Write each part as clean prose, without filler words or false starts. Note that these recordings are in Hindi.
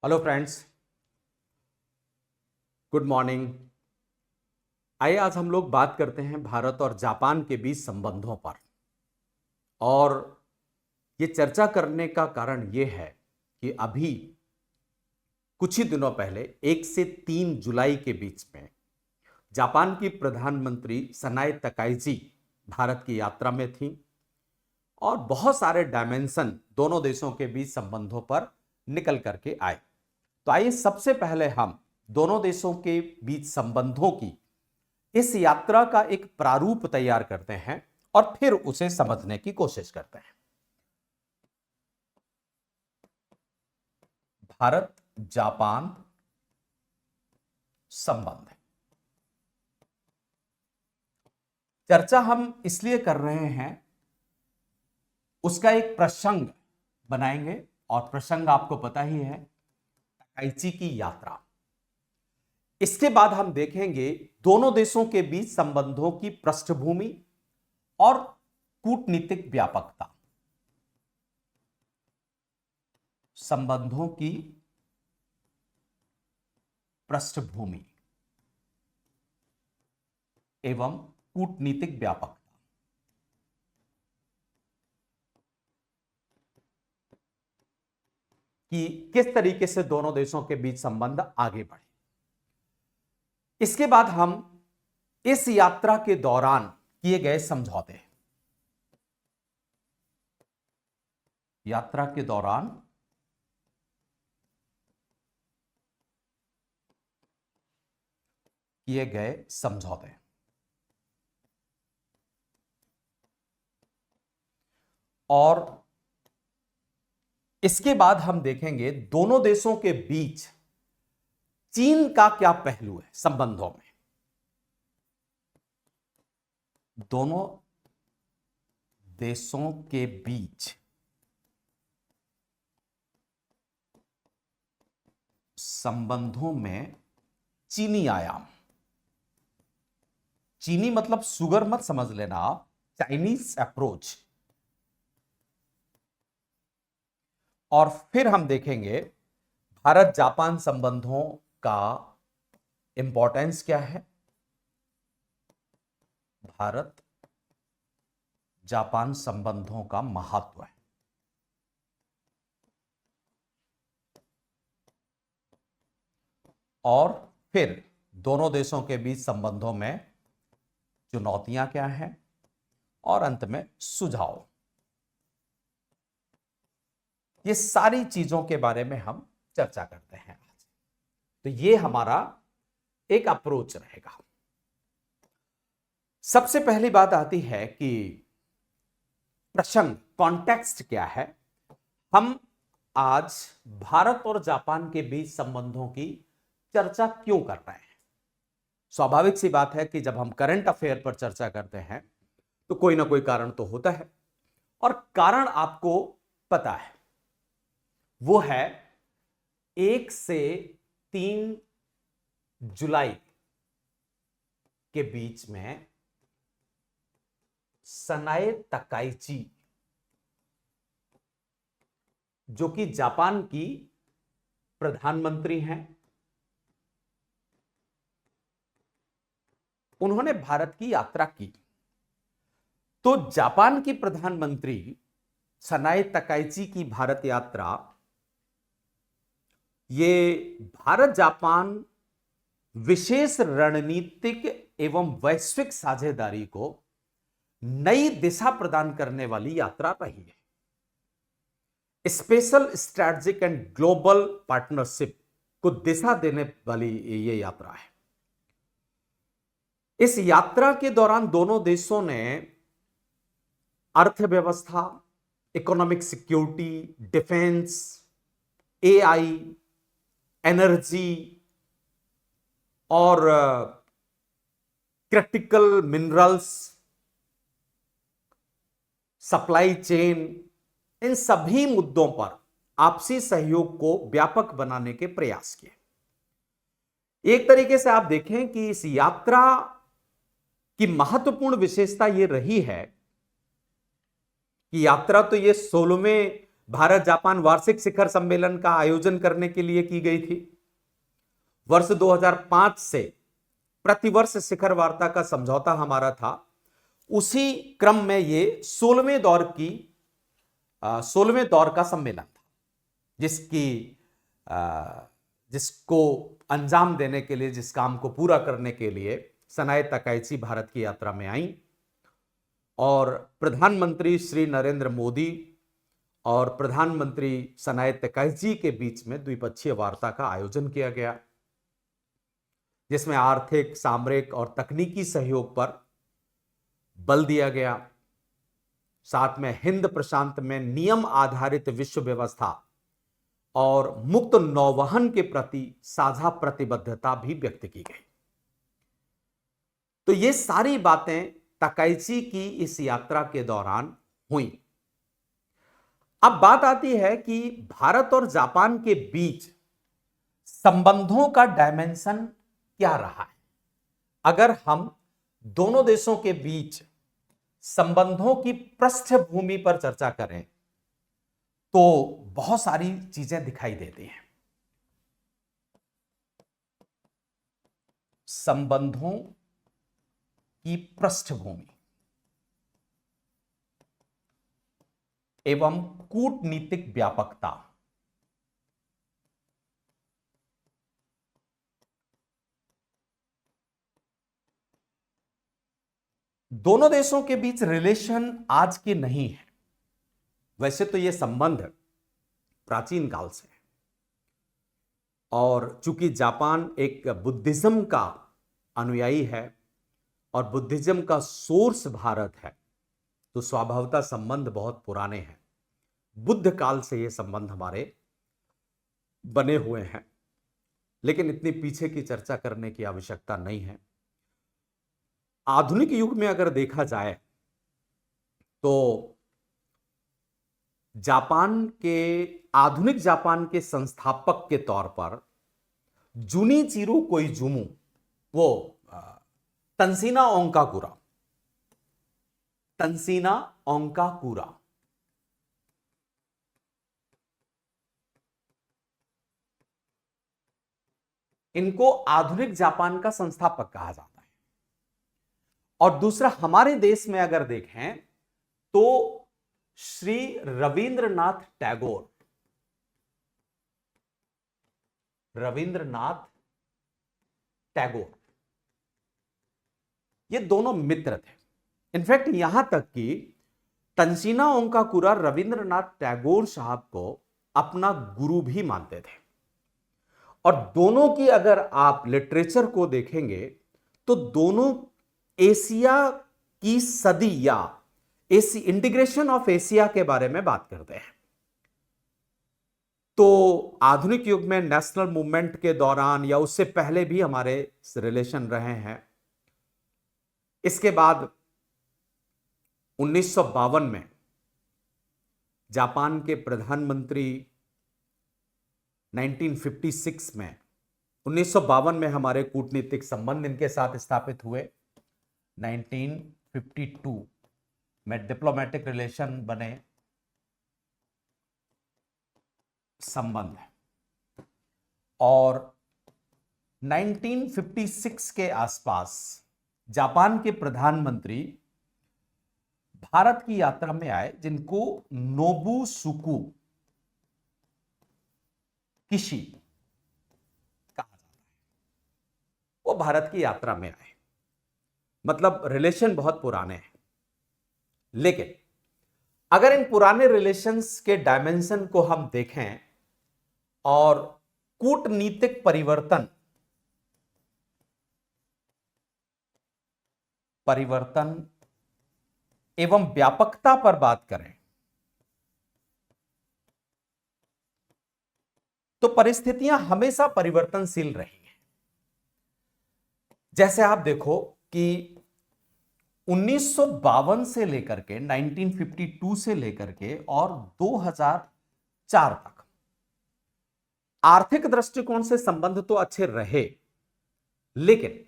Hello friends, good morning. आइए आज हम लोग बात करते हैं भारत और जापान के बीच संबंधों पर। और ये चर्चा करने का कारण ये है कि अभी कुछ ही दिनों पहले 1 से 3 जुलाई के बीच में जापान की प्रधानमंत्री सनाए तकाइची भारत की यात्रा में थी और बहुत सारे डायमेंशन दोनों देशों के बीच संबंधों पर निकल करके आए। तो आइए सबसे पहले हम दोनों देशों के बीच संबंधों की इस यात्रा का एक प्रारूप तैयार करते हैं और फिर उसे समझने की कोशिश करते हैं। भारत जापान संबंध चर्चा हम इसलिए कर रहे हैं, उसका एक प्रसंग बनाएंगे और प्रसंग आपको पता ही है, तकाइची की यात्रा। इसके बाद हम देखेंगे दोनों देशों के बीच संबंधों की पृष्ठभूमि और कूटनीतिक व्यापकता। संबंधों की पृष्ठभूमि एवं कूटनीतिक व्यापकता। कि किस तरीके से दोनों देशों के बीच संबंध आगे बढ़े। इसके बाद हम इस यात्रा के दौरान किए गए समझौते, यात्रा के दौरान किए गए समझौते और इसके बाद हम देखेंगे दोनों देशों के बीच चीन का क्या पहलू है संबंधों में। दोनों देशों के बीच संबंधों में चीनी आयाम। चीनी मतलब शुगर मत समझ लेना आप, चाइनीज अप्रोच। और फिर हम देखेंगे भारत जापान संबंधों का इंपॉर्टेंस क्या है, भारत जापान संबंधों का महत्व है। और फिर दोनों देशों के बीच संबंधों में चुनौतियां क्या हैं और अंत में सुझाव। ये सारी चीजों के बारे में हम चर्चा करते हैं आज। तो ये हमारा एक अप्रोच रहेगा। सबसे पहली बात आती है कि प्रसंग, कॉन्टेक्स्ट क्या है। हम आज भारत और जापान के बीच संबंधों की चर्चा क्यों कर रहे हैं। स्वाभाविक सी बात है कि जब हम करंट अफेयर पर चर्चा करते हैं तो कोई ना कोई कारण तो होता है, और कारण आपको पता है, वो है 1 से 3 जुलाई के बीच में सनाए तकाइची, जो कि जापान की प्रधानमंत्री हैं, उन्होंने भारत की यात्रा की। तो जापान की प्रधानमंत्री सनाए तकाइची की भारत यात्रा, ये भारत जापान विशेष रणनीतिक एवं वैश्विक साझेदारी को नई दिशा प्रदान करने वाली यात्रा रही है। Special strategic and global partnership को दिशा देने वाली ये यात्रा है। इस यात्रा के दौरान दोनों देशों ने अर्थव्यवस्था, economic security, defence, AI, energy और क्रिटिकल मिनरल्स, सप्लाई चेन, इन सभी मुद्दों पर आपसी सहयोग को व्यापक बनाने के प्रयास किए। एक तरीके से आप देखें कि इस यात्रा की महत्वपूर्ण विशेषता यह रही है कि यात्रा तो ये 16वें भारत जापान वार्षिक शिखर सम्मेलन का आयोजन करने के लिए की गई थी। वर्ष 2005 से प्रतिवर्ष शिखर वार्ता का समझौता हमारा था। उसी क्रम में ये 16वें दौर का सम्मेलन था, जिसको अंजाम देने के लिए, जिस काम को पूरा करने के लिए सनाए तकाइची भारत की यात्रा में आई और प्रधानमंत्री श्री नरेंद्र मोदी और प्रधानमंत्री सनाए तकाइची के बीच में द्विपक्षीय वार्ता का आयोजन किया गया, जिसमें आर्थिक, सामरिक और तकनीकी सहयोग पर बल दिया गया। साथ में हिंद प्रशांत में नियम आधारित विश्व व्यवस्था और मुक्त नौवहन के प्रति साझा प्रतिबद्धता भी व्यक्त की गई। तो ये सारी बातें तकाइची की इस यात्रा के दौरान हुई। अब बात आती है कि भारत और जापान के बीच संबंधों का डायमेंशन क्या रहा है। अगर हम दोनों देशों के बीच संबंधों की पृष्ठभूमि पर चर्चा करें तो बहुत सारी चीजें दिखाई देती हैं। संबंधों की पृष्ठभूमि एवं कूटनीतिक व्यापकता। दोनों देशों के बीच रिलेशन आज के नहीं है। वैसे तो यह संबंध प्राचीन काल से है और चूंकि जापान एक बुद्धिज्म का अनुयायी है और बुद्धिज्म का सोर्स भारत है, तो स्वभावतः संबंध बहुत पुराने हैं। बुद्ध काल से ये संबंध हमारे बने हुए हैं, लेकिन इतनी पीछे की चर्चा करने की आवश्यकता नहीं है। आधुनिक युग में अगर देखा जाए तो आधुनिक जापान के संस्थापक के तौर पर जुनिचिरो कोइजुमी, वो तंसीना ओंकाकुरा इनको आधुनिक जापान का संस्थापक कहा जाता है। और दूसरा, हमारे देश में अगर देखें तो श्री रविंद्रनाथ टैगोर, ये दोनों मित्र थे। इनफैक्ट यहां तक कि तंसीना ओंकाकुरा रविंद्रनाथ टैगोर साहब को अपना गुरु भी मानते थे। और दोनों की अगर आप लिटरेचर को देखेंगे तो दोनों एशिया की सदी या इंटीग्रेशन ऑफ एशिया के बारे में बात करते हैं। तो आधुनिक युग में नेशनल मूवमेंट के दौरान या उससे पहले भी हमारे रिलेशन रहे हैं। इसके बाद 1952 में जापान के प्रधानमंत्री 1956 में 1952 में हमारे कूटनीतिक संबंध इनके साथ स्थापित हुए। 1952 में डिप्लोमेटिक रिलेशन बने, संबंध है। और 1956 के आसपास जापान के प्रधानमंत्री भारत की यात्रा में आए, जिनको नोबुसुकु किशी कहा जाता है। वो भारत की यात्रा में आए, मतलब रिलेशन बहुत पुराने हैं। लेकिन अगर इन पुराने रिलेशंस के डायमेंशन को हम देखें और कूटनीतिक परिवर्तन एवं व्यापकता पर बात करें तो परिस्थितियां हमेशा परिवर्तनशील रही हैं। जैसे आप देखो कि 1952 से लेकर के 1952 से लेकर के और 2004 तक आर्थिक दृष्टिकोण से संबंध तो अच्छे रहे, लेकिन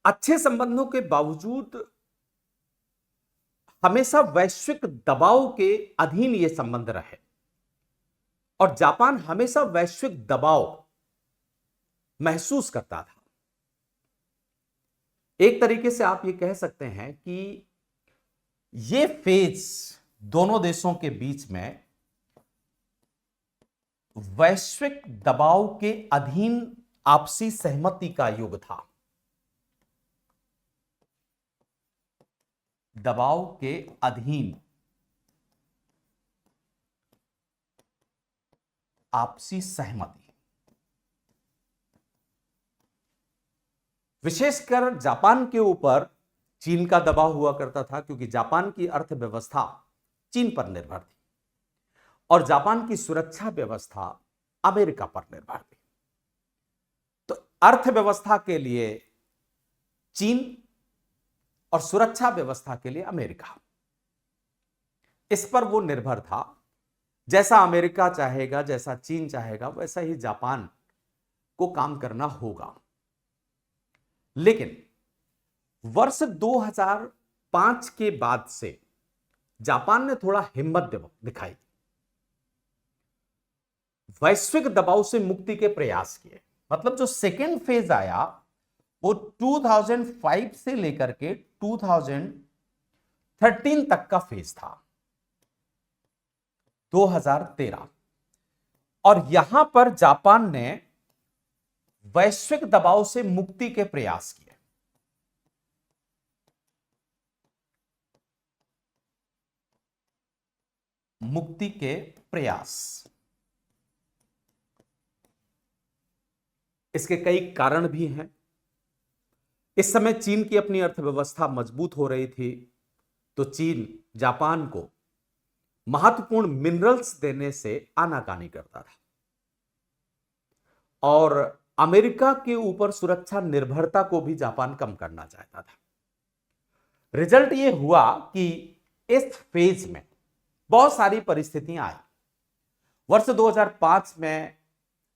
अच्छे संबंधों के बावजूद हमेशा वैश्विक दबाव के अधीन यह संबंध रहे और जापान हमेशा वैश्विक दबाव महसूस करता था। एक तरीके से आप यह कह सकते हैं कि यह फेज दोनों देशों के बीच में वैश्विक दबाव के अधीन आपसी सहमति का युग था। दबाव के अधीन आपसी सहमति, विशेषकर जापान के ऊपर चीन का दबाव हुआ करता था, क्योंकि जापान की अर्थव्यवस्था चीन पर निर्भर थी और जापान की सुरक्षा व्यवस्था अमेरिका पर निर्भर थी। तो अर्थव्यवस्था के लिए चीन और सुरक्षा व्यवस्था के लिए अमेरिका, इस पर वो निर्भर था। जैसा अमेरिका चाहेगा, जैसा चीन चाहेगा, वैसा ही जापान को काम करना होगा। लेकिन वर्ष 2005 के बाद से जापान ने थोड़ा हिम्मत दिखाई, वैश्विक दबाव से मुक्ति के प्रयास किए। मतलब जो सेकेंड फेज आया वो 2005 से लेकर के 2013 तक का फेज था, 2013। और यहां पर जापान ने वैश्विक दबाव से मुक्ति के प्रयास किए। मुक्ति के प्रयास, इसके कई कारण भी हैं। इस समय चीन की अपनी अर्थव्यवस्था मजबूत हो रही थी, तो चीन जापान को महत्वपूर्ण मिनरल्स देने से आनाकानी करता था और अमेरिका के ऊपर सुरक्षा निर्भरता को भी जापान कम करना चाहता था। रिजल्ट यह हुआ कि इस फेज में बहुत सारी परिस्थितियां आई। वर्ष 2005 में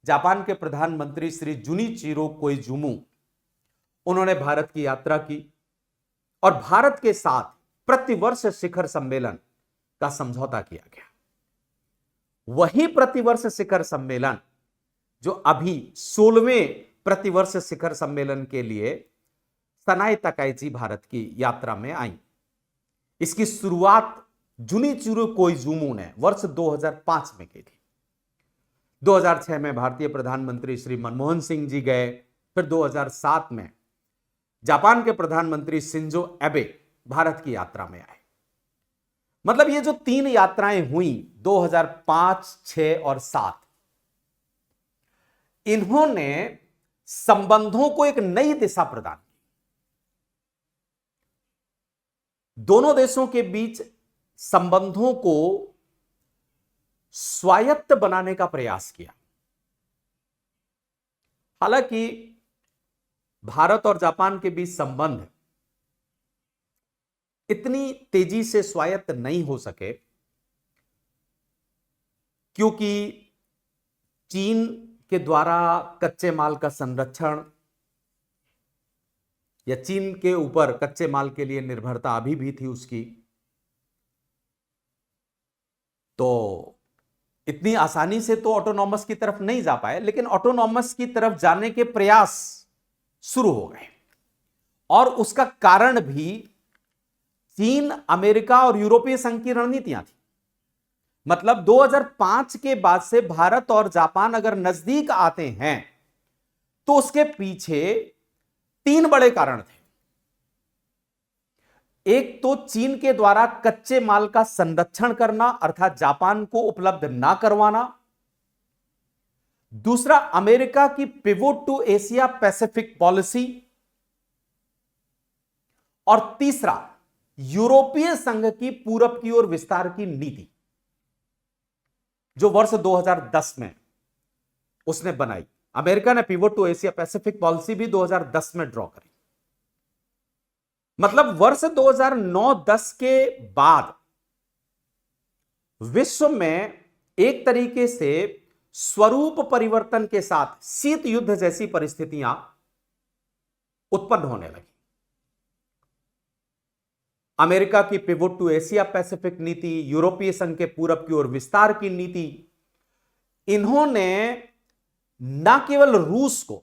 जापान के प्रधानमंत्री श्री जुनिचिरो कोइजुमी, उन्होंने भारत की यात्रा की और भारत के साथ प्रतिवर्ष शिखर सम्मेलन का समझौता किया गया। वही प्रतिवर्ष शिखर सम्मेलन जो अभी 16वें प्रतिवर्ष शिखर सम्मेलन के लिए सनाई तकाइची भारत की यात्रा में आई। इसकी शुरुआत जुनिचिरो कोइजुमी ने वर्ष 2005 में की थी। 2006 में भारतीय प्रधानमंत्री श्री मनमोहन सिंह जी गए, फिर 2007 में जापान के प्रधानमंत्री शिंजो एबे भारत की यात्रा में आए। मतलब ये जो 3 यात्राएं हुई 2005, 6 और 7, इन्होंने संबंधों को एक नई दिशा प्रदान की। दोनों देशों के बीच संबंधों को स्वायत्त बनाने का प्रयास किया। हालांकि भारत और जापान के बीच संबंध इतनी तेजी से स्वायत्त नहीं हो सके, क्योंकि चीन के द्वारा कच्चे माल का संरक्षण या चीन के ऊपर कच्चे माल के लिए निर्भरता अभी भी थी उसकी। तो इतनी आसानी से तो ऑटोनॉमस की तरफ नहीं जा पाए, लेकिन ऑटोनॉमस की तरफ जाने के प्रयास शुरू हो गए। और उसका कारण भी चीन, अमेरिका और यूरोपीय संघ की रणनीतियां थी। मतलब 2005 के बाद से भारत और जापान अगर नजदीक आते हैं तो उसके पीछे 3 बड़े कारण थे। एक तो चीन के द्वारा कच्चे माल का संरक्षण करना, अर्थात जापान को उपलब्ध ना करवाना। दूसरा, अमेरिका की pivot to Asia Pacific policy. और तीसरा, यूरोपीय संघ की पूरब की ओर विस्तार की नीति, जो वर्ष 2010 में उसने बनाई। अमेरिका ने pivot to Asia Pacific policy भी 2010 में ड्रॉ करी। मतलब वर्ष 2009-10 के बाद विश्व में एक तरीके से स्वरूप परिवर्तन के साथ शीत युद्ध जैसी परिस्थितियां उत्पन्न होने लगी। अमेरिका की पिवोट टू एशिया पैसिफिक नीति, यूरोपीय संघ के पूरब की ओर विस्तार की नीति, इन्होंने न केवल रूस को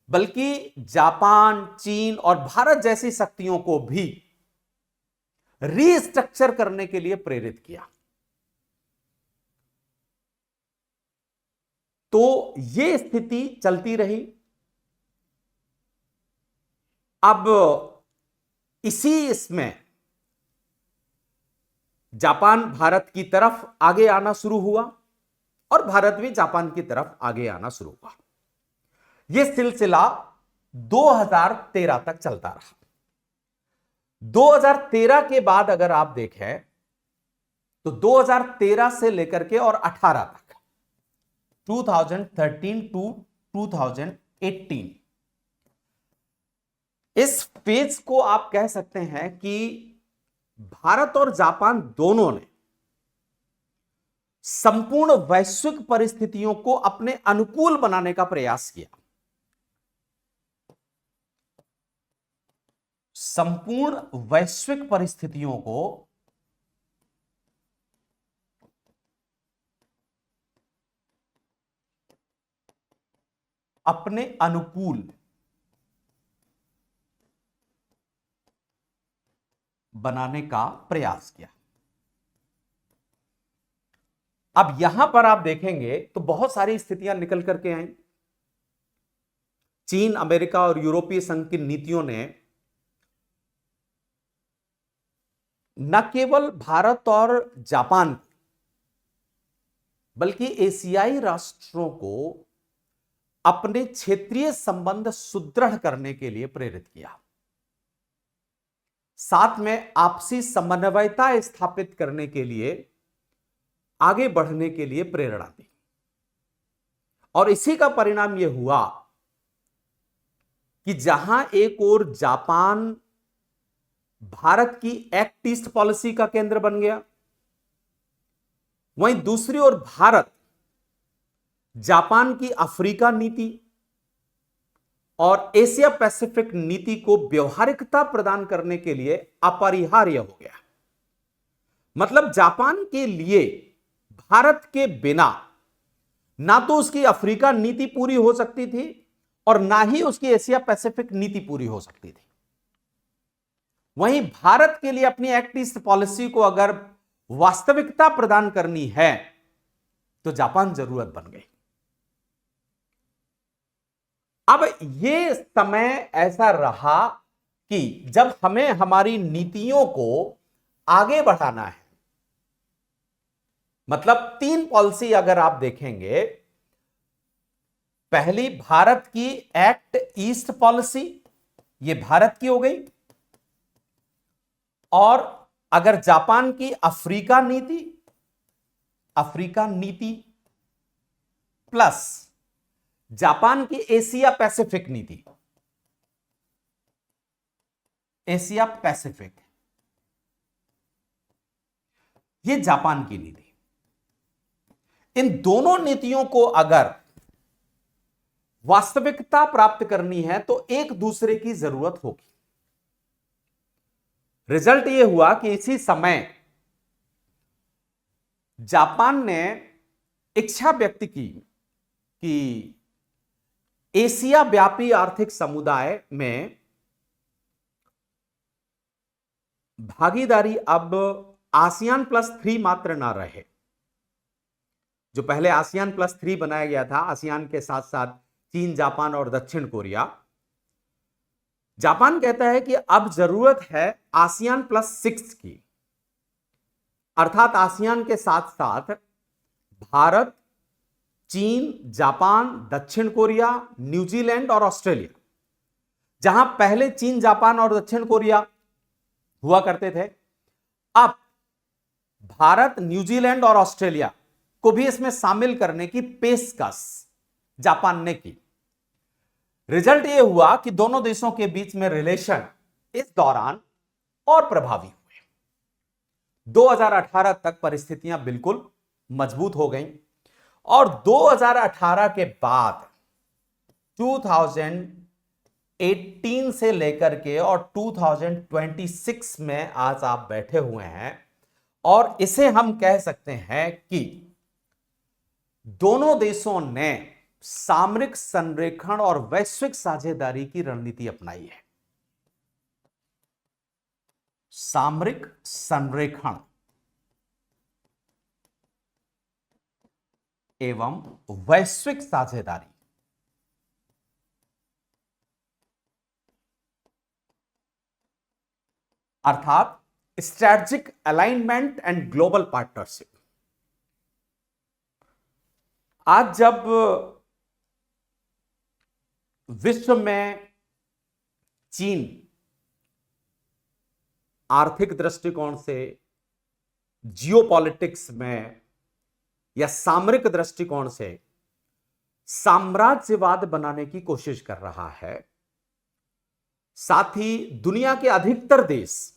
बल्कि जापान, चीन और भारत जैसी शक्तियों को भी रीस्ट्रक्चर करने के लिए प्रेरित किया। तो यह स्थिति चलती रही। अब इसमें जापान भारत की तरफ आगे आना शुरू हुआ और भारत भी जापान की तरफ आगे आना शुरू हुआ। यह सिलसिला 2013 तक चलता रहा। 2013 के बाद अगर आप देखें तो 2013 से लेकर के और 18 तक, 2013 टू 2018, इस फेज को आप कह सकते हैं कि भारत और जापान दोनों ने संपूर्ण वैश्विक परिस्थितियों को अपने अनुकूल बनाने का प्रयास किया। संपूर्ण वैश्विक परिस्थितियों को अपने अनुकूल बनाने का प्रयास किया। अब यहां पर आप देखेंगे तो बहुत सारी स्थितियां निकल करके आई। चीन, अमेरिका और यूरोपीय संघ की नीतियों ने न केवल भारत और जापान बल्कि एशियाई राष्ट्रों को अपने क्षेत्रीय संबंध सुदृढ़ करने के लिए प्रेरित किया। साथ में आपसी समन्वयता स्थापित करने के लिए, आगे बढ़ने के लिए प्रेरणा दी। और इसी का परिणाम यह हुआ कि जहां एक ओर जापान भारत की एक्ट ईस्ट पॉलिसी का केंद्र बन गया, वहीं दूसरी ओर भारत जापान की अफ्रीका नीति और एशिया पैसिफिक नीति को व्यवहारिकता प्रदान करने के लिए अपरिहार्य हो गया। मतलब जापान के लिए भारत के बिना ना तो उसकी अफ्रीका नीति पूरी हो सकती थी और ना ही उसकी एशिया पैसिफिक नीति पूरी हो सकती थी। वहीं भारत के लिए अपनी एक्ट ईस्ट पॉलिसी को अगर वास्तविकता प्रदान करनी है तो जापान जरूरत बन गई। अब यह समय ऐसा रहा कि जब हमें हमारी नीतियों को आगे बढ़ाना है, मतलब 3 पॉलिसी अगर आप देखेंगे, पहली भारत की एक्ट ईस्ट पॉलिसी, यह भारत की हो गई, और अगर जापान की अफ्रीका नीति प्लस जापान की एशिया पैसिफिक नीति, एशिया पैसिफिक, यह जापान की नीति। इन दोनों नीतियों को अगर वास्तविकता प्राप्त करनी है तो एक दूसरे की जरूरत होगी। रिजल्ट यह हुआ कि इसी समय जापान ने इच्छा व्यक्त की कि एशिया व्यापी आर्थिक समुदाय में भागीदारी अब आसियान +3 मात्र ना रहे। जो पहले आसियान +3 बनाया गया था, आसियान के साथ साथ चीन, जापान और दक्षिण कोरिया, जापान कहता है कि अब जरूरत है आसियान +6 की, अर्थात आसियान के साथ साथ भारत, चीन, जापान, दक्षिण कोरिया, न्यूजीलैंड और ऑस्ट्रेलिया। जहां पहले चीन, जापान और दक्षिण कोरिया हुआ करते थे, अब भारत, न्यूजीलैंड और ऑस्ट्रेलिया को भी इसमें शामिल करने की पेशकश जापान ने की। रिजल्ट यह हुआ कि दोनों देशों के बीच में रिलेशन इस दौरान और प्रभावी हुए। 2018 तक परिस्थितियां बिल्कुल मजबूत हो गईं और 2018 के बाद 2020 18 से लेकर के और 2026 में आज आप बैठे हुए हैं, और इसे हम कह सकते हैं कि दोनों देशों ने सामरिक संरेखण और वैश्विक साझेदारी की रणनीति अपनाई है। सामरिक संरेखण एवं वैश्विक साझेदारी, अर्थात strategic alignment and global partnership. आज जब विश्व में चीन आर्थिक दृष्टिकोण से, जियोपॉलिटिक्स में या सामरिक दृष्टिकोण से साम्राज्यवाद बनाने की कोशिश कर रहा है, साथ ही दुनिया के अधिकतर देश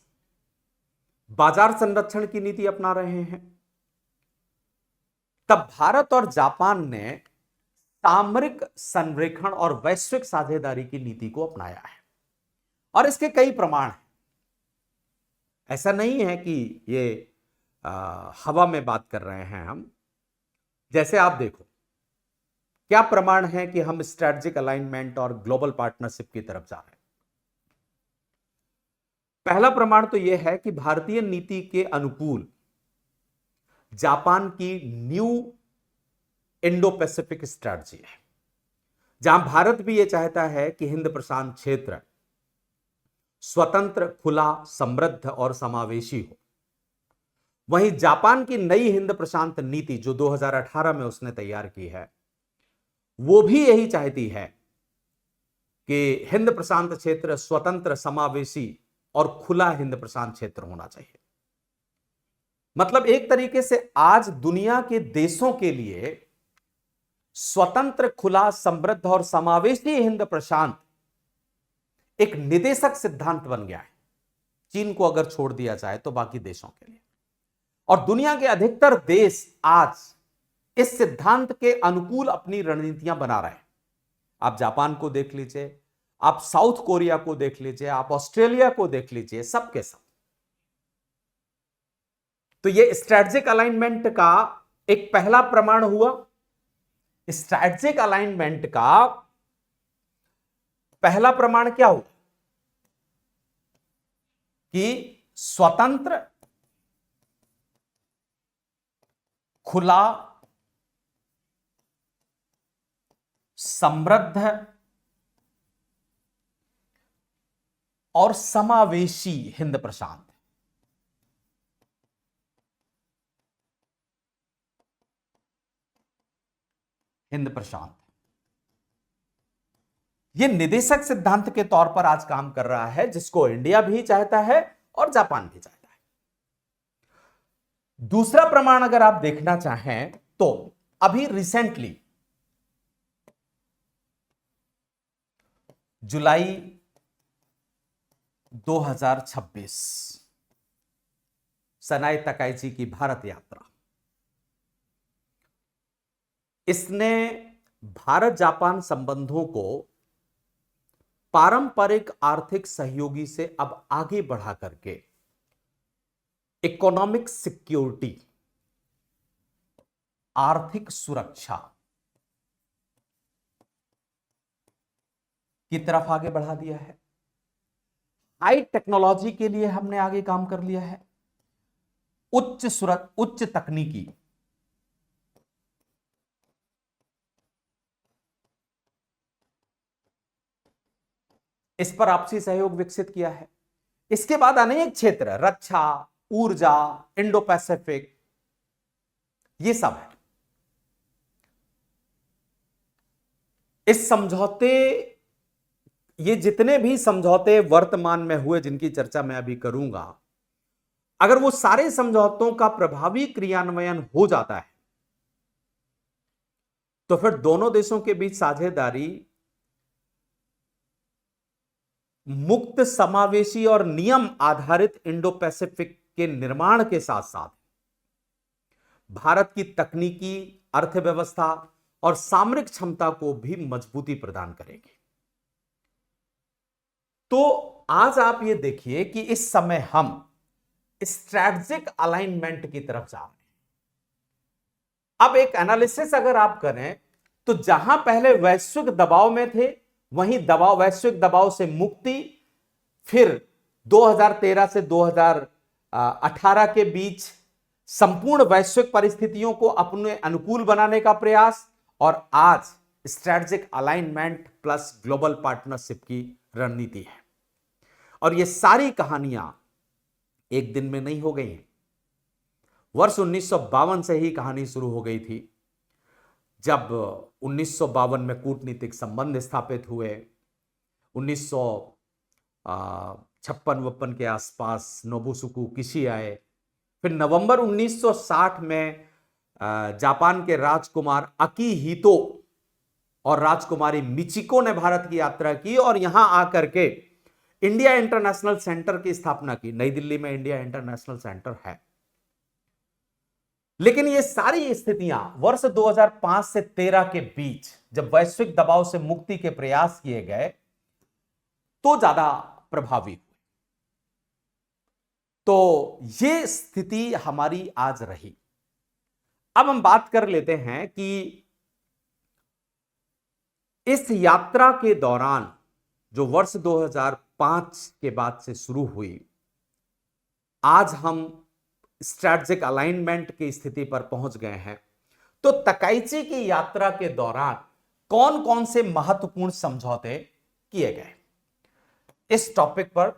बाजार संरक्षण की नीति अपना रहे हैं, तब भारत और जापान ने सामरिक संरेखण और वैश्विक साझेदारी की नीति को अपनाया है। और इसके कई प्रमाण हैं। ऐसा नहीं है कि ये हवा में बात कर रहे हैं हम। जैसे आप देखो, क्या प्रमाण है कि हम स्ट्रैटेजिक अलाइनमेंट और ग्लोबल पार्टनरशिप की तरफ जा रहे हैं। पहला प्रमाण तो यह है कि भारतीय नीति के अनुकूल जापान की न्यू इंडो पैसिफिक स्ट्रैटेजी है, जहां भारत भी यह चाहता है कि हिंद प्रशांत क्षेत्र स्वतंत्र, खुला, समृद्ध और समावेशी हो। वहीं जापान की नई हिंद प्रशांत नीति जो 2018 में उसने तैयार की है, वो भी यही चाहती है कि हिंद प्रशांत क्षेत्र स्वतंत्र, समावेशी और खुला हिंद प्रशांत क्षेत्र होना चाहिए। मतलब एक तरीके से आज दुनिया के देशों के लिए स्वतंत्र, खुला, समृद्ध और समावेशी हिंद प्रशांत एक निदेशक सिद्धांत बन गया है, चीन को अगर छोड़ दिया जाए तो बाकी देशों के लिए। और दुनिया के अधिकतर देश आज इस सिद्धांत के अनुकूल अपनी रणनीतियां बना रहे हैं। आप जापान को देख लीजिए, आप साउथ कोरिया को देख लीजिए, आप ऑस्ट्रेलिया को देख लीजिए, सबके सब। तो ये स्ट्रैटेजिक अलाइनमेंट का एक पहला प्रमाण हुआ। स्ट्रैटेजिक अलाइनमेंट का पहला प्रमाण क्या हुआ कि स्वतंत्र, खुला, समृद्ध और समावेशी हिंद प्रशांत। हिंद प्रशांत यह निदेशक सिद्धांत के तौर पर आज काम कर रहा है, जिसको इंडिया भी चाहता है और जापान भी चाहता है। दूसरा प्रमाण अगर आप देखना चाहें तो अभी रिसेंटली जुलाई 2026 सनाई तकाइची की भारत यात्रा, इसने भारत जापान संबंधों को पारंपरिक आर्थिक सहयोगी से अब आगे बढ़ा करके इकोनॉमिक सिक्योरिटी, आर्थिक सुरक्षा की तरफ आगे बढ़ा दिया है। हाई टेक्नोलॉजी के लिए हमने आगे काम कर लिया है। उच्च तकनीकी, इस पर आपसी सहयोग विकसित किया है। इसके बाद अनेक क्षेत्र, रक्षा, ऊर्जा, इंडो पैसिफिक, ये सब है। इस समझौते, ये जितने भी समझौते वर्तमान में हुए जिनकी चर्चा मैं अभी करूंगा, अगर वो सारे समझौतों का प्रभावी क्रियान्वयन हो जाता है तो फिर दोनों देशों के बीच साझेदारी मुक्त, समावेशी और नियम आधारित इंडो पैसिफिक के निर्माण के साथ साथ भारत की तकनीकी, अर्थव्यवस्था और सामरिक क्षमता को भी मजबूती प्रदान करेगी। तो आज आप ये देखिए कि इस समय हम स्ट्रैटेजिक अलाइनमेंट की तरफ जा रहे हैं। अब एक एनालिसिस अगर आप करें तो जहां पहले वैश्विक दबाव में थे, वहीं वैश्विक दबाव से मुक्ति, फिर 2013 से 2018 के बीच संपूर्ण वैश्विक परिस्थितियों को अपने अनुकूल बनाने का प्रयास, और आज strategic alignment plus global partnership की रणनीति है। और ये सारी कहानियां एक दिन में नहीं हो गई हैं। वर्ष 1952 से ही कहानी शुरू हो गई थी, जब 1952 में कूटनीतिक संबंध स्थापित हुए। 1956 के आसपास नोबुसुकु किशी आए। फिर नवंबर 1960 में जापान के राजकुमार अकिहितो और राजकुमारी मिचिको ने भारत की यात्रा की और यहां आकर के इंडिया इंटरनेशनल सेंटर की स्थापना की। नई दिल्ली में इंडिया इंटरनेशनल सेंटर है। लेकिन ये सारी स्थितियां वर्ष 2005 से 13 के बीच, जब वैश्विक दबाव से मुक्ति के प्रयास किए गए, तो ज्यादा प्रभावी हुए। तो ये स्थिति हमारी आज रही। अब हम बात कर लेते हैं कि इस यात्रा के दौरान, जो वर्ष 2005 के बाद से शुरू हुई, आज हम स्ट्रैटेजिक अलाइनमेंट की स्थिति पर पहुंच गए हैं। तो तकाइची की यात्रा के दौरान कौन कौन से महत्वपूर्ण समझौते किए गए, इस टॉपिक पर,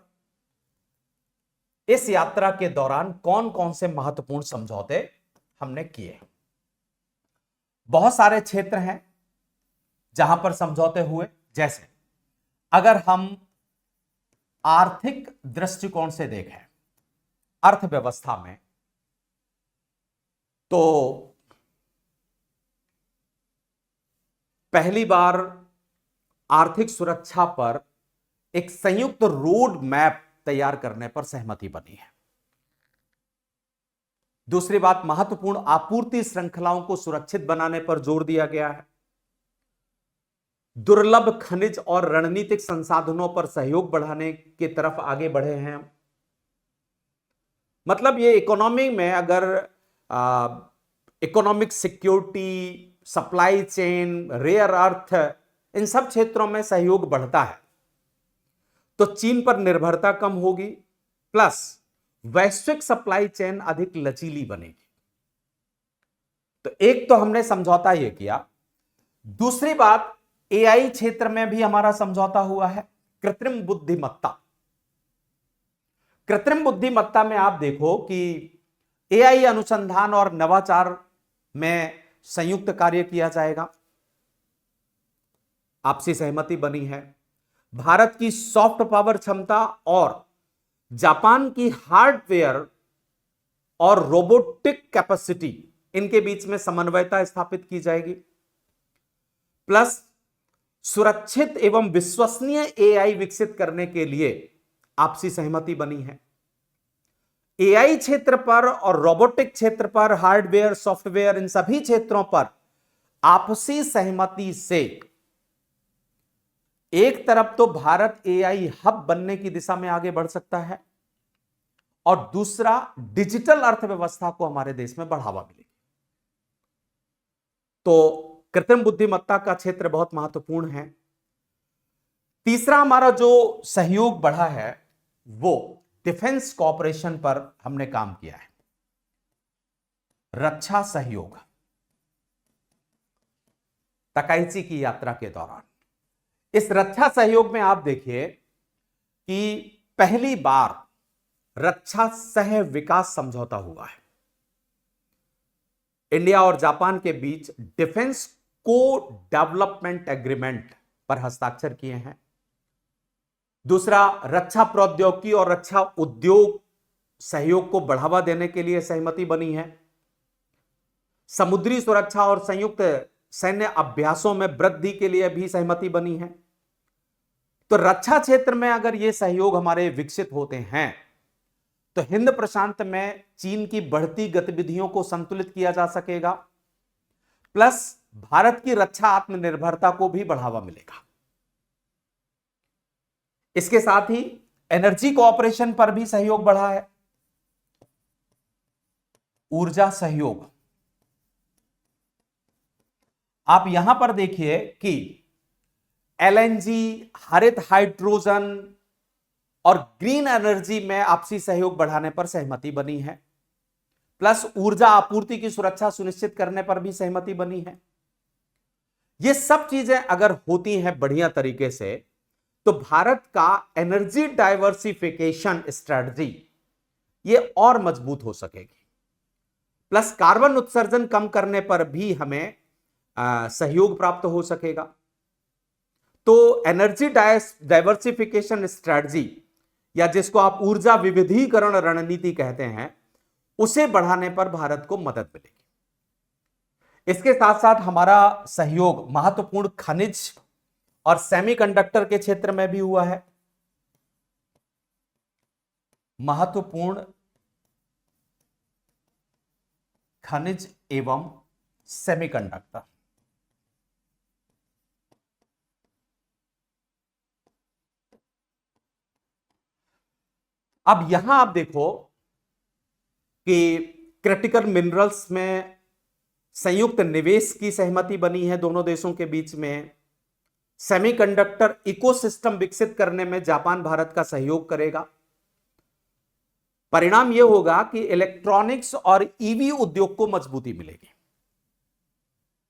इस यात्रा के दौरान कौन कौन से महत्वपूर्ण समझौते हमने किए। बहुत सारे क्षेत्र हैं जहां पर समझौते हुए। जैसे अगर हम आर्थिक दृष्टिकोण से देखें, अर्थव्यवस्था में, तो पहली बार आर्थिक सुरक्षा पर एक संयुक्त रोड मैप तैयार करने पर सहमति बनी है। दूसरी बात, महत्वपूर्ण आपूर्ति श्रृंखलाओं को सुरक्षित बनाने पर जोर दिया गया है। दुर्लभ खनिज और रणनीतिक संसाधनों पर सहयोग बढ़ाने की तरफ आगे बढ़े हैं। मतलब ये इकोनॉमी में अगर economic security, supply chain, rare earth, इन सब क्षेत्रों में सहयोग बढ़ता है तो चीन पर निर्भरता कम होगी, प्लस वैश्विक सप्लाई चेन अधिक लचीली बनेगी। तो एक तो हमने समझौता यह किया। दूसरी बात, एआई क्षेत्र में भी हमारा समझौता हुआ है। कृत्रिम बुद्धिमत्ता, कृत्रिम बुद्धिमत्ता में आप देखो कि एआई अनुसंधान और नवाचार में संयुक्त कार्य किया जाएगा, आपसी सहमति बनी है। भारत की सॉफ्ट पावर क्षमता और जापान की हार्डवेयर और रोबोटिक कैपेसिटी, इनके बीच में समन्वयता स्थापित की जाएगी। प्लस सुरक्षित एवं विश्वसनीय एआई विकसित करने के लिए आपसी सहमति बनी है। एआई क्षेत्र पर और रोबोटिक क्षेत्र पर, हार्डवेयर, सॉफ्टवेयर, इन सभी क्षेत्रों पर आपसी सहमति से एक तरफ तो भारत एआई हब बनने की दिशा में आगे बढ़ सकता है, और दूसरा, डिजिटल अर्थव्यवस्था को हमारे देश में बढ़ावा मिलेगी। तो कृत्रिम बुद्धिमत्ता का क्षेत्र बहुत महत्वपूर्ण है। तीसरा हमारा जो सहयोग बढ़ा है वो डिफेंस कॉपरेशन पर हमने काम किया है। रक्षा सहयोग, तकाइची की यात्रा के दौरान इस रक्षा सहयोग में आप देखिए कि पहली बार रक्षा सह विकास समझौता हुआ है। इंडिया और जापान के बीच डिफेंस को डेवलपमेंट एग्रीमेंट पर हस्ताक्षर किए हैं। दूसरा, रक्षा प्रौद्योगिकी और रक्षा उद्योग सहयोग को बढ़ावा देने के लिए सहमति बनी है। समुद्री सुरक्षा और संयुक्त सैन्य अभ्यासों में वृद्धि के लिए भी सहमति बनी है। तो रक्षा क्षेत्र में अगर ये सहयोग हमारे विकसित होते हैं तो हिंद प्रशांत में चीन की बढ़ती गतिविधियों को संतुलित किया जा सकेगा, प्लस भारत की रक्षा आत्मनिर्भरता को भी बढ़ावा मिलेगा। इसके साथ ही एनर्जी कोऑपरेशन पर भी सहयोग बढ़ा है। ऊर्जा सहयोग, आप यहां पर देखिए कि एलएनजी, हरित हाइड्रोजन और ग्रीन एनर्जी में आपसी सहयोग बढ़ाने पर सहमति बनी है, प्लस ऊर्जा आपूर्ति की सुरक्षा सुनिश्चित करने पर भी सहमति बनी है। ये सब चीजें अगर होती हैं बढ़िया तरीके से तो भारत का एनर्जी डाइवर्सिफिकेशन स्ट्रेटजी ये और मजबूत हो सकेगी, प्लस कार्बन उत्सर्जन कम करने पर भी हमें सहयोग प्राप्त हो सकेगा। तो एनर्जी डाइवर्सिफिकेशन स्ट्रेटजी या जिसको आप ऊर्जा विविधीकरण रणनीति कहते हैं, उसे बढ़ाने पर भारत को मदद मिलेगी। इसके साथ साथ हमारा सहयोग महत्वपूर्ण खनिज और सेमीकंडक्टर के क्षेत्र में भी हुआ है। महत्वपूर्ण खनिज एवं सेमीकंडक्टर, अब यहां आप देखो कि क्रिटिकल मिनरल्स में संयुक्त निवेश की सहमति बनी है दोनों देशों के बीच में। सेमीकंडक्टर इकोसिस्टम विकसित करने में जापान भारत का सहयोग करेगा। परिणाम यह होगा कि इलेक्ट्रॉनिक्स और ईवी उद्योग को मजबूती मिलेगी।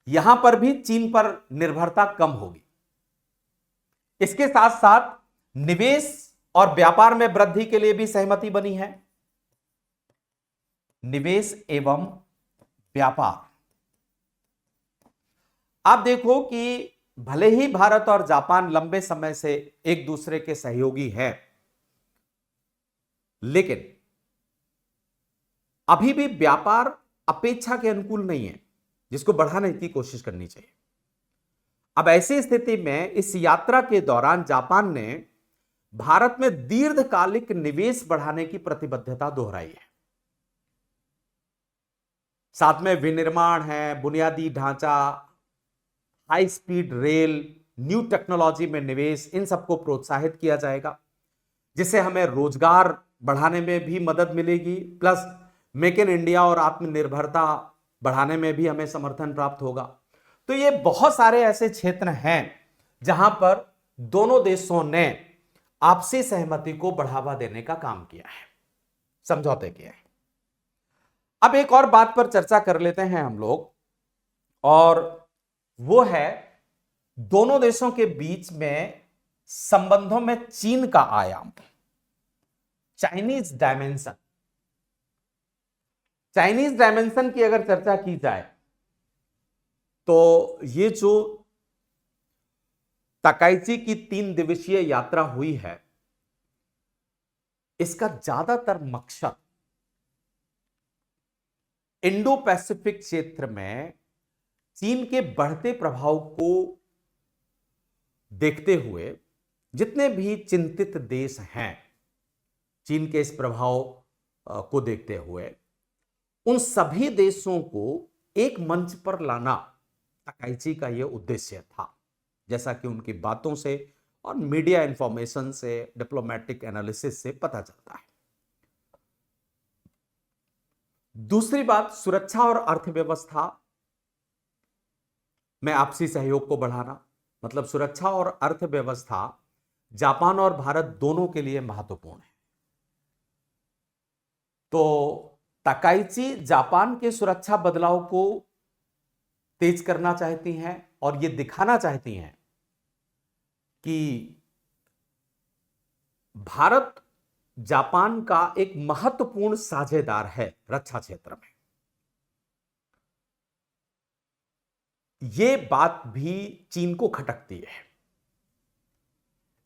यहां पर भी चीन पर निर्भरता कम होगी। इसके साथ साथ निवेश और व्यापार में वृद्धि के लिए भी सहमति बनी है। निवेश एवं व्यापार, आप देखो कि भले ही भारत और जापान लंबे समय से एक दूसरे के सहयोगी हैं, लेकिन अभी भी व्यापार अपेक्षा के अनुकूल नहीं है, जिसको बढ़ाने की कोशिश करनी चाहिए। अब ऐसी स्थिति में इस यात्रा के दौरान जापान ने भारत में दीर्घकालिक निवेश बढ़ाने की प्रतिबद्धता दोहराई है। साथ में विनिर्माण है, बुनियादी ढांचा, high speed rail, new technology में निवेश, इन सबको प्रोत्साहित किया जाएगा, जिससे हमें रोजगार बढ़ाने में भी मदद मिलेगी, प्लस मेक इन इंडिया और आत्मनिर्भरता बढ़ाने में भी हमें समर्थन प्राप्त होगा। तो ये बहुत सारे ऐसे क्षेत्र हैं जहां पर दोनों देशों ने आपसी सहमति को बढ़ावा देने का काम किया है, समझौते किए हैं। अब एक और बात पर चर्चा कर लेते हैं हम लोग, और वो है दोनों देशों के बीच में संबंधों में चीन का आयाम, चाइनीज डायमेंशन। चाइनीज डायमेंशन की अगर चर्चा की जाए तो ये जो तकाइची की 3 दिवसीय यात्रा हुई है, इसका ज्यादातर मकसद इंडो पैसिफिक क्षेत्र में चीन के बढ़ते प्रभाव को देखते हुए जितने भी चिंतित देश हैं, चीन के इस प्रभाव को देखते हुए उन सभी देशों को एक मंच पर लाना तकाइची का यह उद्देश्य था, जैसा कि उनकी बातों से और मीडिया इंफॉर्मेशन से, डिप्लोमेटिक एनालिसिस से पता चलता है। दूसरी बात, सुरक्षा और अर्थव्यवस्था में आपसी सहयोग को बढ़ाना, मतलब सुरक्षा और अर्थव्यवस्था जापान और भारत दोनों के लिए महत्वपूर्ण है। तो तकाइची जापान के सुरक्षा बदलाव को तेज करना चाहती हैं और ये दिखाना चाहती हैं कि भारत जापान का एक महत्वपूर्ण साझेदार है रक्षा क्षेत्र में। यह बात भी चीन को खटकती है।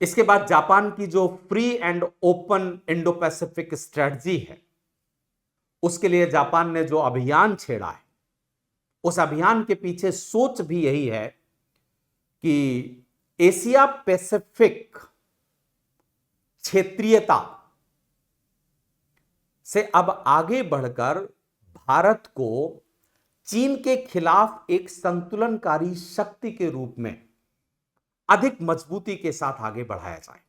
इसके बाद जापान की जो free and open Indo Pacific strategy है, उसके लिए जापान ने जो अभियान छेड़ा है, उस अभियान के पीछे सोच भी यही है कि एशिया पैसिफिक क्षेत्रीयता से अब आगे बढ़कर भारत को चीन के खिलाफ एक संतुलनकारी शक्ति के रूप में अधिक मजबूती के साथ आगे बढ़ाया जाए।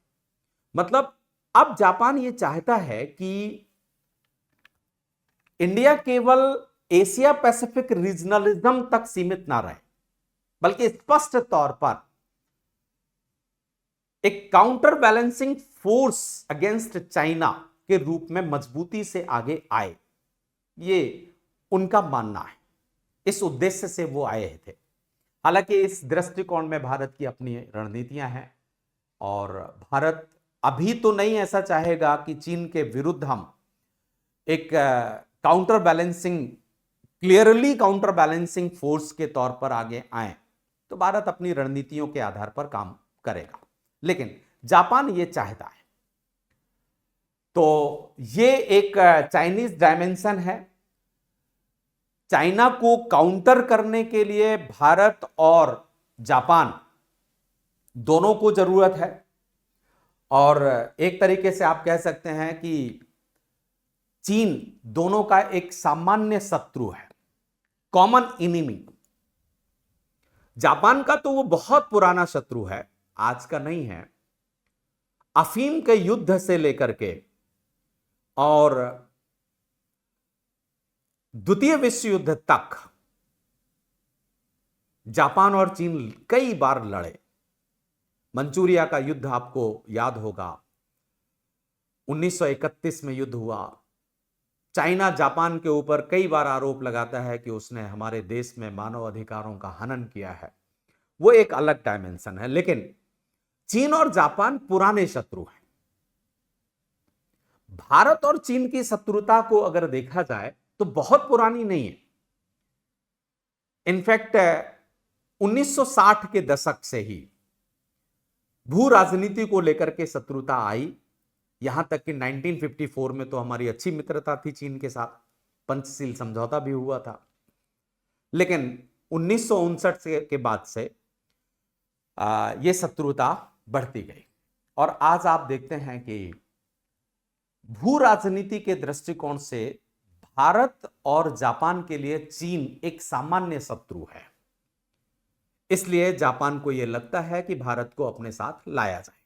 मतलब अब जापान ये चाहता है कि इंडिया केवल एशिया पैसिफिक रीजनलिज्म तक सीमित ना रहे, बल्कि स्पष्ट तौर पर एक counter balancing force against China के रूप में मजबूती से आगे आए। ये उनका मानना है, इस उद्देश्य से वो आए थे। हालांकि इस दृष्टिकोण में भारत की अपनी रणनीतियां हैं और भारत अभी तो नहीं ऐसा चाहेगा कि चीन के विरुद्ध हम एक counter balancing, clearly counter balancing force के तौर पर आगे आए। तो भारत अपनी रणनीतियों के आधार पर काम करेगा, लेकिन जापान ये चाहता है। तो ये एक चाइनीज डायमेंशन है। चाइना को काउंटर करने के लिए भारत और जापान दोनों को जरूरत है, और एक तरीके से आप कह सकते हैं कि चीन दोनों का एक सामान्य शत्रु है, कॉमन इनिमी। जापान का तो वो बहुत पुराना शत्रु है, आज का नहीं है। अफीम के युद्ध से लेकर के और द्वितीय विश्व युद्ध तक जापान और चीन कई बार लड़े। मंचूरिया का युद्ध आपको याद होगा, 1931 में युद्ध हुआ। चाइना जापान के ऊपर कई बार आरोप लगाता है कि उसने हमारे देश में मानव अधिकारों का हनन किया है, वो एक अलग डायमेंशन है। लेकिन चीन और जापान पुराने शत्रु हैं। भारत और चीन की शत्रुता को अगर देखा जाए तो बहुत पुरानी नहीं है। इनफैक्ट 1960 के दशक से ही भू राजनीति को लेकर के शत्रुता आई। यहां तक कि 1954 में तो हमारी अच्छी मित्रता थी चीन के साथ, पंचशील समझौता भी हुआ था। लेकिन 1959 के बाद से यह शत्रुता बढ़ती गई, और आज आप देखते हैं कि भू राजनीति के दृष्टिकोण से भारत और जापान के लिए चीन एक सामान्य शत्रु है। इसलिए जापान को यह लगता है कि भारत को अपने साथ लाया जाए।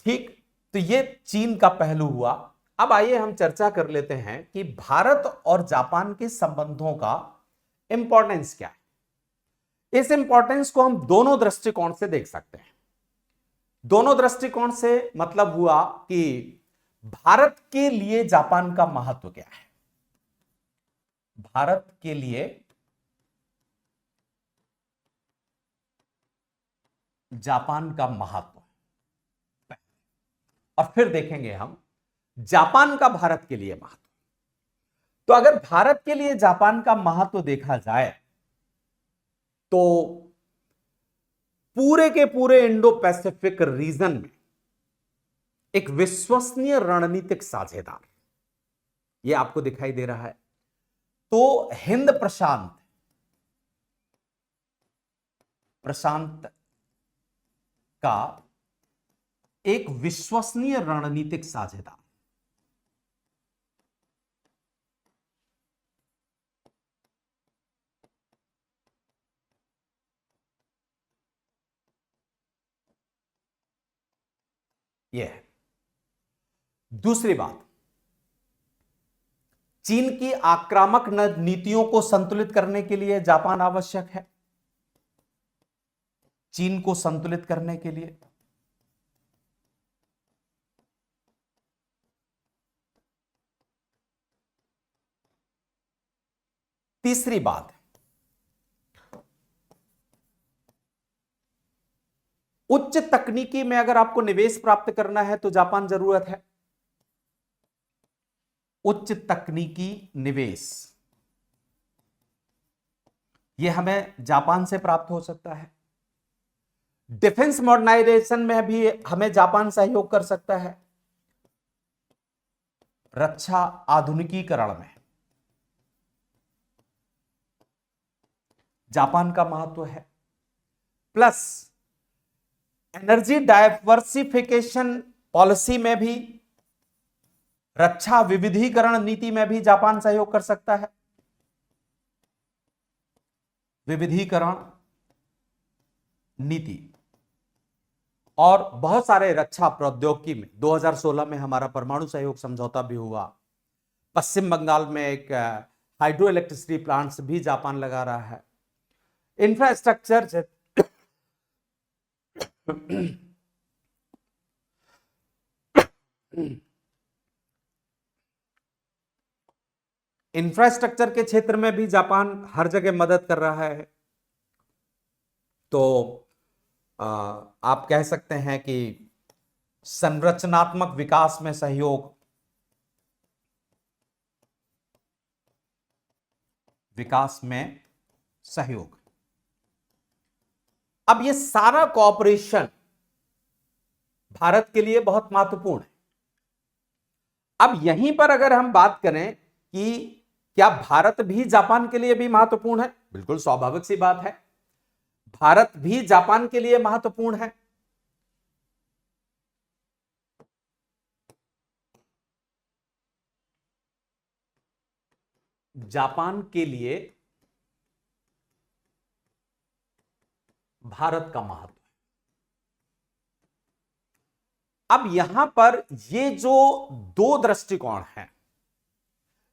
ठीक, तो यह चीन का पहलू हुआ। अब आइए हम चर्चा कर लेते हैं कि भारत और जापान के संबंधों का इंपॉर्टेंस क्या है। इस इंपॉर्टेंस को हम दोनों दृष्टिकोण से देख सकते हैं। दोनों दृष्टिकोण से मतलब हुआ कि भारत के लिए जापान का महत्व क्या है। भारत के लिए जापान का महत्व, और फिर देखेंगे हम जापान का भारत के लिए महत्व। तो अगर भारत के लिए जापान का महत्व देखा जाए तो पूरे के पूरे इंडो पैसिफिक रीजन में एक विश्वसनीय रणनीतिक साझेदार, यह आपको दिखाई दे रहा है। तो हिंद प्रशांत का एक विश्वसनीय रणनीतिक साझेदार। यह है। दूसरी बात, चीन की आक्रामक नीतियों को संतुलित करने के लिए जापान आवश्यक है। चीन को संतुलित करने के लिए तीसरी बात, उच्च तकनीकी में अगर आपको निवेश प्राप्त करना है तो जापान जरूरत है। उच्च तकनीकी निवेश यह हमें जापान से प्राप्त हो सकता है। डिफेंस मॉडर्नाइजेशन में भी हमें जापान सहयोग कर सकता है। रक्षा आधुनिकीकरण में जापान का महत्व है। प्लस एनर्जी डाइवर्सिफिकेशन पॉलिसी में भी, रक्षा विविधीकरण नीति में भी जापान सहयोग कर सकता है। विविधीकरण नीति और बहुत सारे रक्षा प्रौद्योगिकी में 2016 में हमारा परमाणु सहयोग समझौता भी हुआ। पश्चिम बंगाल में एक हाइड्रो इलेक्ट्रिसिटी प्लांट्स भी जापान लगा रहा है। इंफ्रास्ट्रक्चर इंफ्रास्ट्रक्चर के क्षेत्र में भी जापान हर जगह मदद कर रहा है। तो आप कह सकते हैं कि संरचनात्मक विकास में सहयोग, विकास में सहयोग, अब ये सारा कॉपरेशन भारत के लिए बहुत महत्वपूर्ण है। अब यहीं पर अगर हम बात करें कि क्या भारत भी जापान के लिए भी महत्वपूर्ण है, बिल्कुल स्वाभाविक सी बात है, भारत भी जापान के लिए महत्वपूर्ण है। जापान के लिए भारत का महत्व है। अब यहां पर ये जो दो दृष्टिकोण हैं,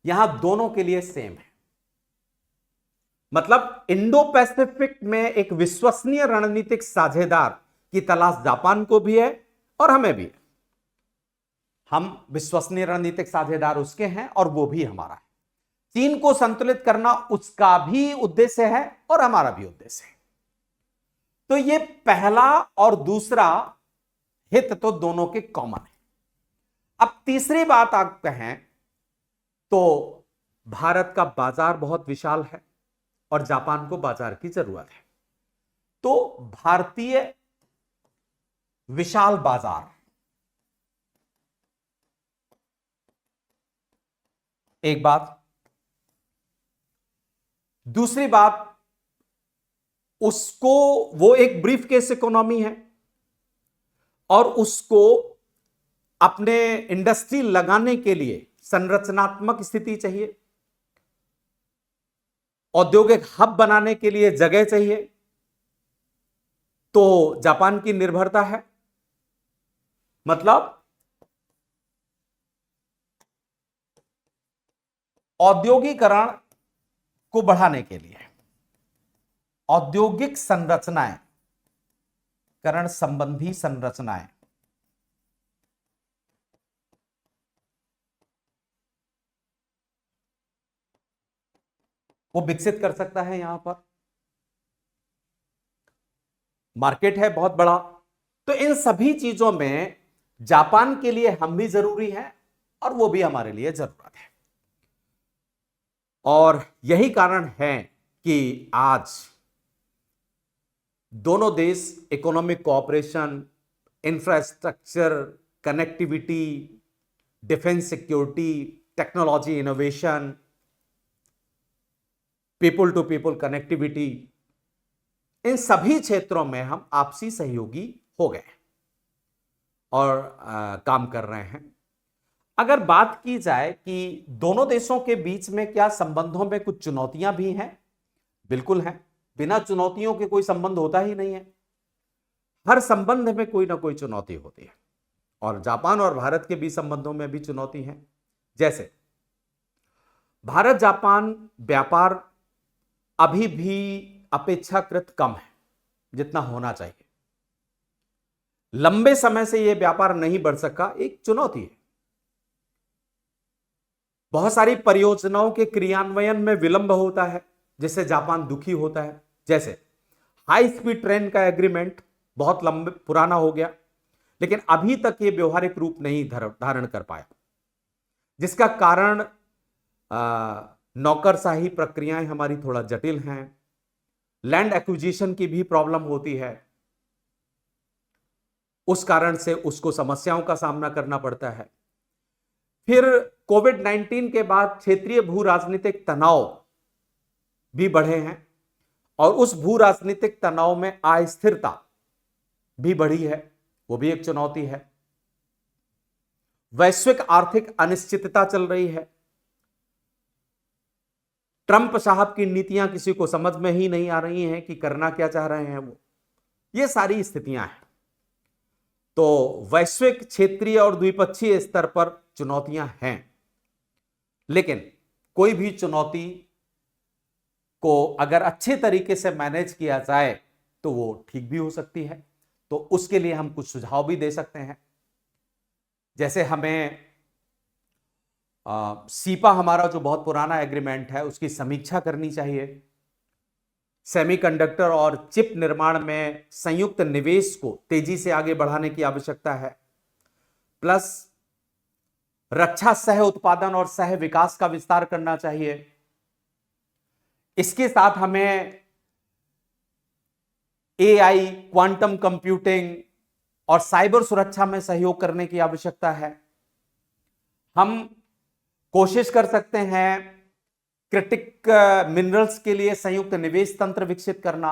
यहां दोनों के लिए सेम है। मतलब इंडो पैसिफिक में एक विश्वसनीय रणनीतिक साझेदार की तलाश जापान को भी है और हमें भी है। हम विश्वसनीय रणनीतिक साझेदार उसके हैं और वो भी हमारा है। चीन को संतुलित करना उसका भी उद्देश्य है और हमारा भी उद्देश्य है। तो ये पहला और दूसरा हित तो दोनों के कॉमन है। अब तीसरी बात आप कहें तो भारत का बाजार बहुत विशाल है और जापान को बाजार की जरूरत है। तो भारतीय विशाल बाजार, एक बात। दूसरी बात, उसको वो एक ब्रीफ केस इकोनॉमी है और उसको अपने इंडस्ट्री लगाने के लिए संरचनात्मक स्थिति चाहिए, औद्योगिक हब बनाने के लिए जगह चाहिए। तो जापान की निर्भरता है, मतलब औद्योगिकरण को बढ़ाने के लिए औद्योगिक संरचनाएं, करण संबंधी संरचनाएं, वो विकसित कर सकता है। यहां पर मार्केट है बहुत बड़ा। तो इन सभी चीजों में जापान के लिए हम भी जरूरी हैं और वो भी हमारे लिए जरूरत है। और यही कारण है कि आज दोनों देश economic cooperation, infrastructure, connectivity, defence security, technology innovation, people to people connectivity, इन सभी क्षेत्रों में हम आपसी सहयोगी हो गए और काम कर रहे हैं। अगर बात की जाए कि दोनों देशों के बीच में क्या संबंधों में कुछ चुनौतियां भी हैं, बिल्कुल हैं। बिना चुनौतियों के कोई संबंध होता ही नहीं है। हर संबंध में कोई ना कोई चुनौती होती है और जापान और भारत के बीच संबंधों में भी चुनौती है। जैसे भारत जापान व्यापार अभी भी अपेक्षाकृत कम है जितना होना चाहिए। लंबे समय से यह व्यापार नहीं बढ़ सका, एक चुनौती है। बहुत सारी परियोजनाओं के क्रियान्वयन में विलंब होता है जिससे जापान दुखी होता है। जैसे हाई स्पीड ट्रेन का एग्रीमेंट बहुत लंबे पुराना हो गया, लेकिन अभी तक यह व्यवहारिक रूप नहीं धारण कर पाया, जिसका कारण नौकरशाही प्रक्रियाएं हमारी थोड़ा जटिल हैं। लैंड एक्विजिशन की भी प्रॉब्लम होती है, उस कारण से उसको समस्याओं का सामना करना पड़ता है। फिर कोविड-19 के बाद क्षेत्रीय भू राजनीतिक तनाव भी बढ़े हैं और उस भू राजनीतिक तनाव में अस्थिरता भी बढ़ी है, वो भी एक चुनौती है। वैश्विक आर्थिक अनिश्चितता चल रही है। ट्रंप साहब की नीतियां किसी को समझ में ही नहीं आ रही हैं कि करना क्या चाह रहे हैं वो। ये सारी स्थितियां हैं। तो वैश्विक, क्षेत्रीय और द्विपक्षीय स्तर पर चुनौतियां हैं, लेकिन कोई भी चुनौती को अगर अच्छे तरीके से मैनेज किया जाए तो वो ठीक भी हो सकती है। तो उसके लिए हम कुछ सुझाव भी दे सकते हैं। जैसे हमें सीपा, हमारा जो बहुत पुराना एग्रीमेंट है, उसकी समीक्षा करनी चाहिए। सेमीकंडक्टर और चिप निर्माण में संयुक्त निवेश को तेजी से आगे बढ़ाने की आवश्यकता है। प्लस रक्षा सह उत्पादन और सह विकास का विस्तार करना चाहिए। इसके साथ हमें एआई, क्वांटम कंप्यूटिंग और साइबर सुरक्षा में सहयोग करने की आवश्यकता है। हम कोशिश कर सकते हैं क्रिटिक मिनरल्स के लिए संयुक्त निवेश तंत्र विकसित करना।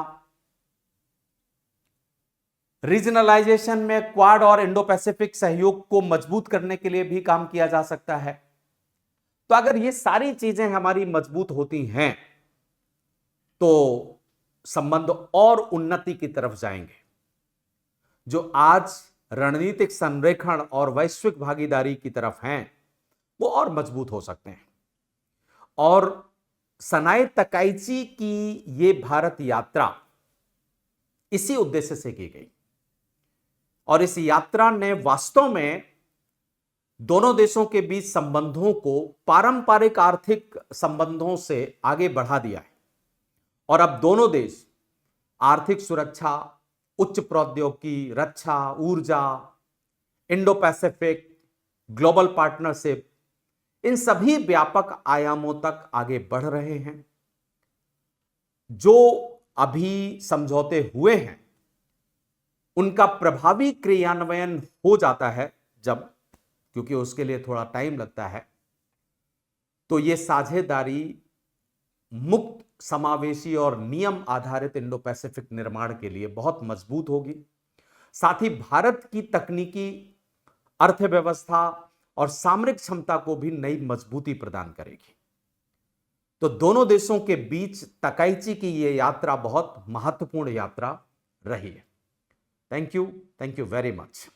रीजनलाइजेशन में क्वाड और इंडो पैसिफिक सहयोग को मजबूत करने के लिए भी काम किया जा सकता है। तो अगर ये सारी चीजें हमारी मजबूत होती हैं तो संबंध और उन्नति की तरफ जाएंगे। जो आज रणनीतिक संरेखण और वैश्विक भागीदारी की तरफ हैं, वो और मजबूत हो सकते हैं। और सनाए तकाइची की ये भारत यात्रा इसी उद्देश्य से की गई, और इस यात्रा ने वास्तव में दोनों देशों के बीच संबंधों को पारंपरिक आर्थिक संबंधों से आगे बढ़ा दिया है। और अब दोनों देश आर्थिक सुरक्षा, उच्च प्रौद्योगिकी, रक्षा, ऊर्जा, इंडो पैसिफिक, ग्लोबल पार्टनरशिप, इन सभी व्यापक आयामों तक आगे बढ़ रहे हैं। जो अभी समझौते हुए हैं उनका प्रभावी क्रियान्वयन हो जाता है जब, क्योंकि उसके लिए थोड़ा टाइम लगता है, तो ये साझेदारी मुक्त, समावेशी और नियम आधारित इंडो पैसिफिक निर्माण के लिए बहुत मजबूत होगी। साथ ही भारत की तकनीकी, अर्थव्यवस्था और सामरिक क्षमता को भी नई मजबूती प्रदान करेगी। तो दोनों देशों के बीच तकाइची की यह यात्रा बहुत महत्वपूर्ण यात्रा रही है। Thank you very much.